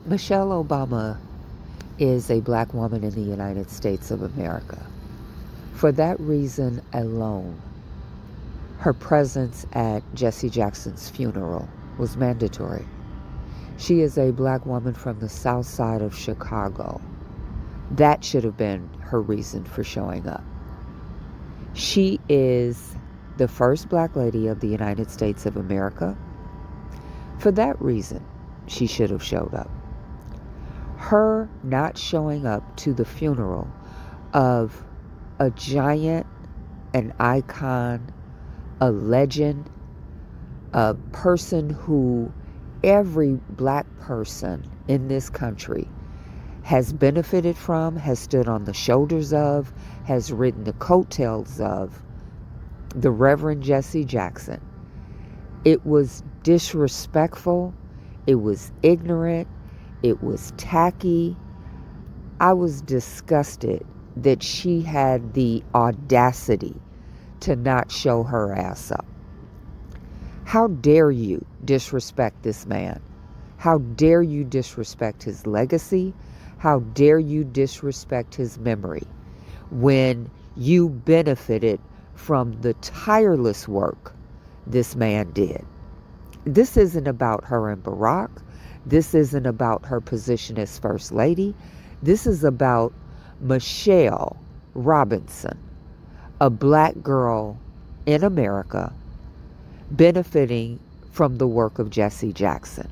Michelle Obama is a black woman in the United States of America. For that reason alone, her presence at Jesse Jackson's funeral was mandatory. She is a black woman from the south side of Chicago. That should have been her reason for showing up. She is the first black lady of the United States of America. For that reason, she should have showed up. Her not showing up to the funeral of a giant, an icon, a legend, a person who every black person in this country has benefited from, has stood on the shoulders of, has ridden the coattails of, the Reverend Jesse Jackson. It was disrespectful. It was ignorant. It was tacky. I was disgusted that she had the audacity to not show her ass up. How dare you disrespect this man? How dare you disrespect his legacy? How dare you disrespect his memory when you benefited from the tireless work this man did? This isn't about her and Barack. This isn't about her position as First Lady. This is about Michelle Robinson, a black girl in America benefiting from the work of Jesse Jackson.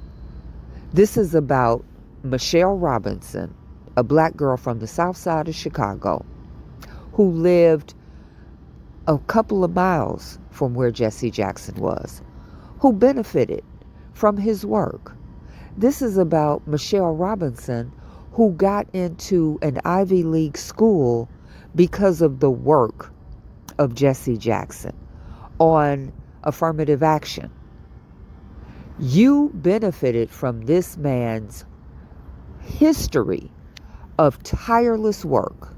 This is about Michelle Robinson, a black girl from the south side of Chicago, who lived a couple of miles from where Jesse Jackson was, who benefited from his work. This is about Michelle Robinson, who got into an Ivy League school because of the work of Jesse Jackson on affirmative action. You benefited from this man's history of tireless work,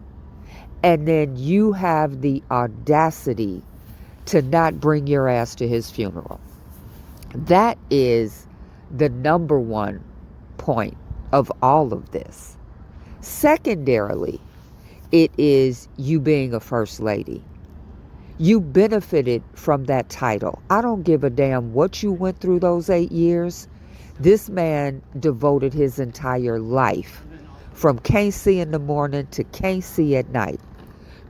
and then you have the audacity to not bring your ass to his funeral. That is the number one point of all of this. Secondarily, it is you being a first lady. You benefited from that title. I don't give a damn what you went through those 8 years. This man devoted his entire life from KC in the morning to KC at night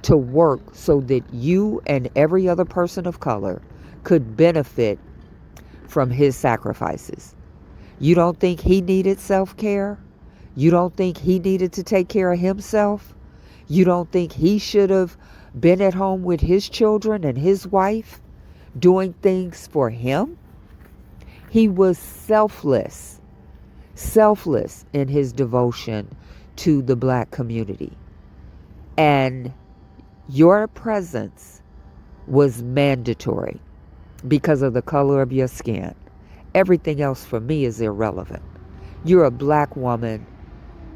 to work so that you and every other person of color could benefit from his sacrifices. You don't think he needed self-care? You don't think he needed to take care of himself? You don't think he should have been at home with his children and his wife doing things for him? He was selfless in his devotion to the black community. And your presence was mandatory because of the color of your skin. Everything else for me is irrelevant. You're a black woman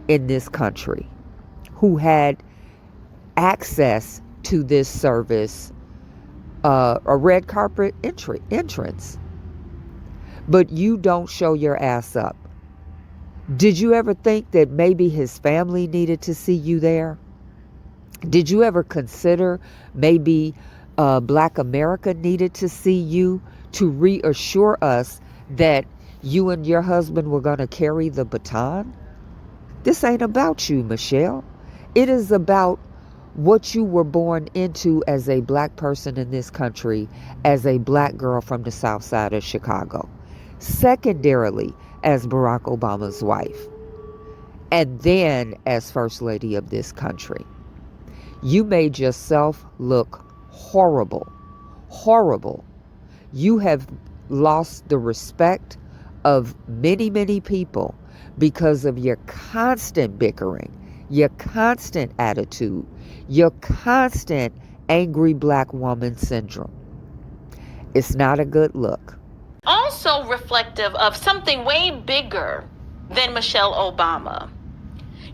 in this country who had access to this service, a red carpet entrance. But you don't show your ass up. Did you ever think that maybe his family needed to see you there? Did you ever consider maybe Black America needed to see you to reassure us that you and your husband were going to carry the baton? This ain't about you, Michelle. It is about what you were born into as a black person in this country, as a black girl from the south side of Chicago. Secondarily, as Barack Obama's wife. And then as First Lady of this country. You made yourself look horrible. Horrible. You have lost the respect of many, many people because of your constant bickering, your constant attitude, your constant angry black woman syndrome. It's not a good look. Also reflective of something way bigger than Michelle Obama.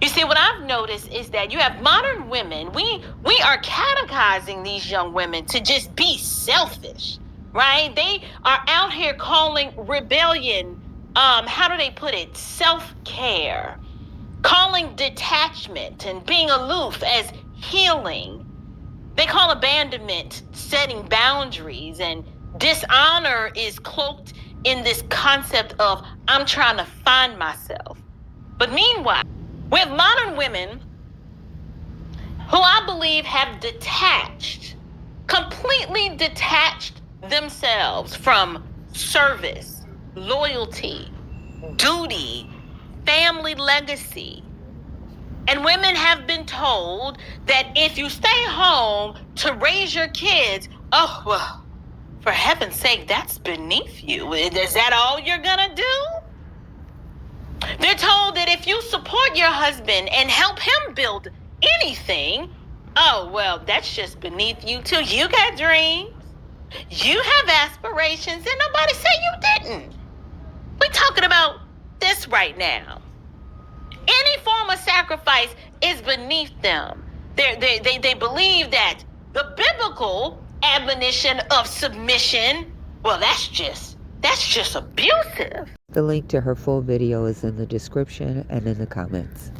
You see, what I've noticed is that you have modern women. We are catechizing these young women to just be selfish, right? They are out here calling rebellion how do they put it, self-care, calling detachment and being aloof as healing. They call abandonment setting boundaries, and dishonor is cloaked in this concept of I'm trying to find myself. But meanwhile, we have modern women who I believe have completely detached themselves from service, loyalty, duty, family legacy. And women have been told that if you stay home to raise your kids, oh, well, for heaven's sake, that's beneath you. Is that all you're gonna do? They're told that if you support your husband and help him build anything, oh, well, that's just beneath you too. You got dreams. You have aspirations, and nobody said you didn't. We're talking about this right now. Any form of sacrifice is beneath them. They believe that the biblical admonition of submission, well, that's just abusive. The link to her full video is in the description and in the comments.